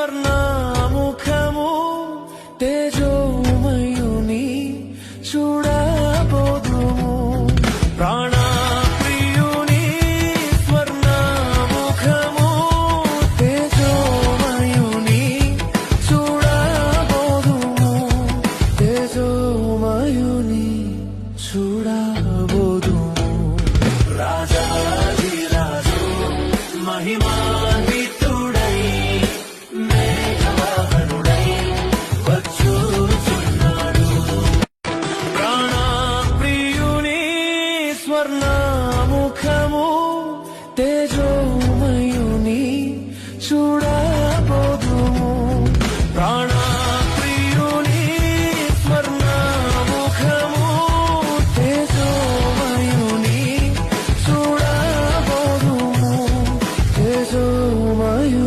స్వర్ణముఖము తేజోమయుని చూడబోదుము ప్రాణప్రియుని స్వర్ణముఖము తేజోమయుని చూడబోదుము తేజోమయుని చూడబోదుము రాజాధిరాజు మహిమాన్వితుడై మేఘవాహనుడై వచ్చుచున్నాడు ప్రాణప్రియుని స్వర్ణముఖము తేజోమయుని చూడబోదుము ప్రాణప్రియుని స్వర్ణముఖము తేజోమయుని చూడబోదుము తేజోమయుని